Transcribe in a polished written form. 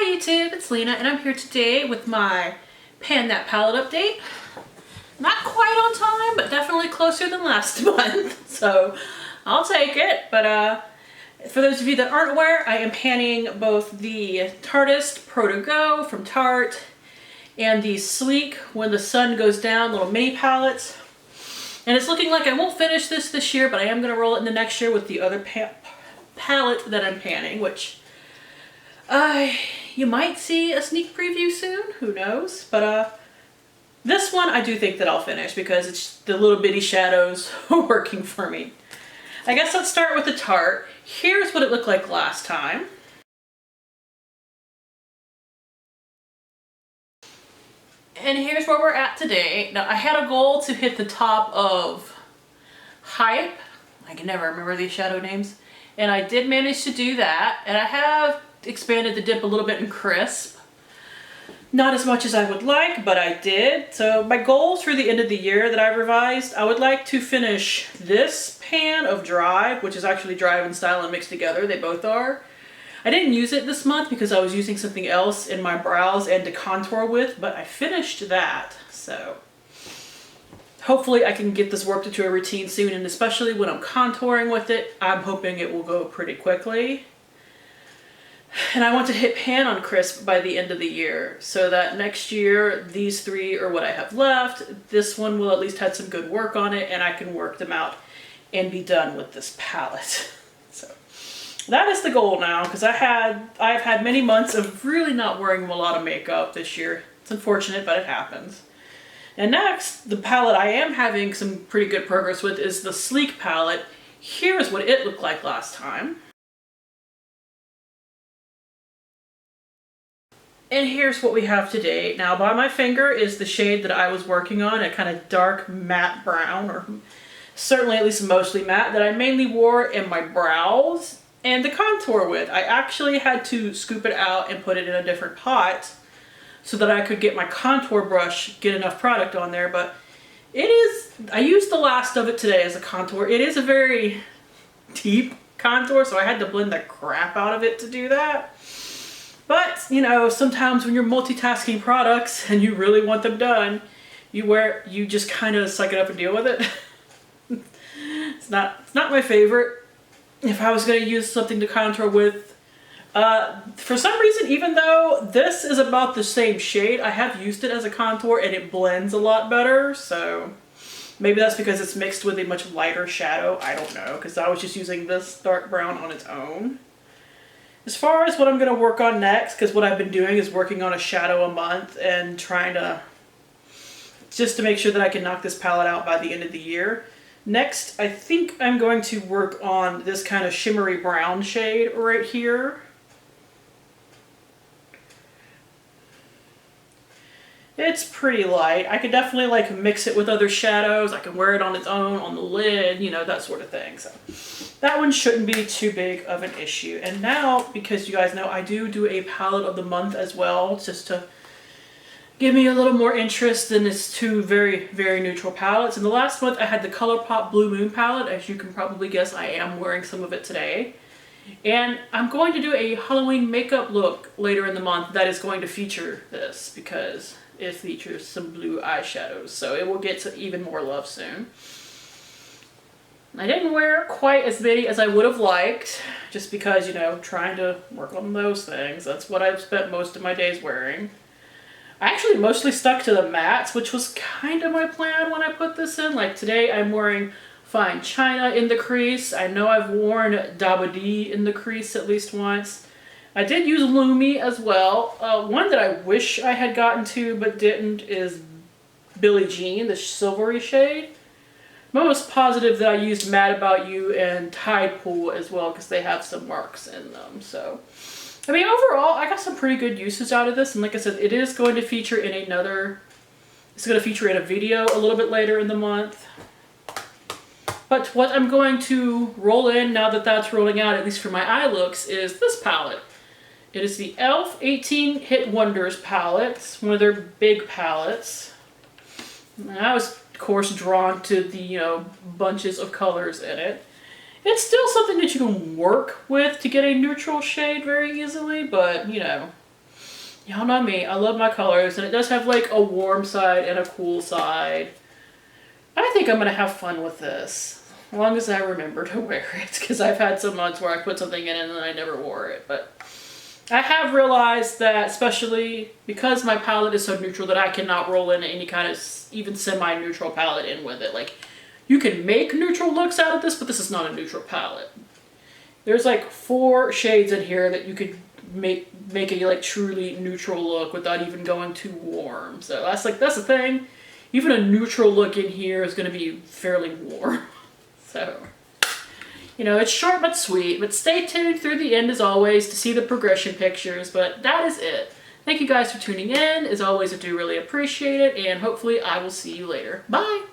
Hi YouTube, it's Lena and I'm here today with my Pan That Palette update. Not quite on time, but definitely closer than last month, so I'll take it. But for those of you that aren't aware, I am panning both the Tartist Pro to Go from Tarte and the Sleek When the Sun Goes Down little mini palettes. And it's looking like I won't finish this year, but I am going to roll it into next year with the other palette that I'm panning, which you might see a sneak preview soon, who knows, but this one I do think that I'll finish because it's the little bitty shadows working for me. I guess let's start with the Tarte. Here's what it looked like last time. And here's where we're at today. Now I had a goal to hit the top of Hype. I can never remember these shadow names. And I did manage to do that. And I have expanded the dip a little bit in Crisp. Not as much as I would like, but I did. So my goal through the end of the year that I revised, I would like to finish this pan of Drive, which is actually Drive and Style and mixed together. They both are. I didn't use it this month because I was using something else in my brows and to contour with, but I finished that. So hopefully I can get this worked into a routine soon, and especially when I'm contouring with it, I'm hoping it will go pretty quickly. And I want to hit pan on Crisp by the end of the year so that next year these three are what I have left. This one will at least have some good work on it and I can work them out and be done with this palette. So that is the goal now, because I've had many months of really not wearing a lot of makeup this year. It's unfortunate, but it happens. And next, the palette I am having some pretty good progress with is the Sleek palette. Here's what it looked like last time. And here's what we have today. Now by my finger is the shade that I was working on, a kind of dark matte brown, or certainly at least mostly matte, that I mainly wore in my brows and the contour with. I actually had to scoop it out and put it in a different pot so that I could get my contour brush, get enough product on there, but I used the last of it today as a contour. It is a very deep contour, so I had to blend the crap out of it to do that. But, you know, sometimes when you're multitasking products and you really want them done, you just kind of suck it up and deal with it. It's not my favorite. If I was going to use something to contour with, for some reason, even though this is about the same shade, I have used it as a contour and it blends a lot better. So maybe that's because it's mixed with a much lighter shadow. I don't know, because I was just using this dark brown on its own. As far as what I'm going to work on next, because what I've been doing is working on a shadow a month and trying to, just to make sure that I can knock this palette out by the end of the year. Next, I think I'm going to work on this kind of shimmery brown shade right here. It's pretty light. I could definitely like mix it with other shadows. I can wear it on its own, on the lid, you know, that sort of thing. So that one shouldn't be too big of an issue. And now, because you guys know, I do a palette of the month as well, just to give me a little more interest than its two very, very neutral palettes. And the last month I had the ColourPop Blue Moon palette. As you can probably guess, I am wearing some of it today. And I'm going to do a Halloween makeup look later in the month that is going to feature this, because it features some blue eyeshadows, so it will get to even more love soon. I didn't wear quite as many as I would have liked, just because, you know, trying to work on those things. That's what I've spent most of my days wearing. I actually mostly stuck to the mattes, which was kind of my plan when I put this in. Like today I'm wearing Fine China in the crease. I know I've worn Daba D in the crease at least once. I did use Lumi as well. One that I wish I had gotten to but didn't is Billie Jean, the silvery shade. I'm almost positive that I used Mad About You and Tide Pool as well, because they have some marks in them. So, I mean, overall, I got some pretty good uses out of this. And like I said, it is going to feature in it's going to feature in a video a little bit later in the month. But what I'm going to roll in now that that's rolling out, at least for my eye looks, is this palette. It is the e.l.f. 18 Hit Wonders palette. It's one of their big palettes. And I was, of course, drawn to the, you know, bunches of colors in it. It's still something that you can work with to get a neutral shade very easily, but, you know, Y'all know me, I love my colors, and it does have like a warm side and a cool side. I think I'm gonna have fun with this, as long as I remember to wear it, because I've had some months where I put something in and then I never wore it. But I have realized that, especially because my palette is so neutral, that I cannot roll in any kind of even semi-neutral palette in with it. Like, you can make neutral looks out of this, but this is not a neutral palette. There's like 4 shades in here that you could make a like truly neutral look without even going too warm. So that's the thing. Even a neutral look in here is going to be fairly warm. So, you know, it's short but sweet. But stay tuned through the end as always to see the progression pictures. But that is it. Thank you guys for tuning in. As always, I do really appreciate it. And hopefully I will see you later. Bye!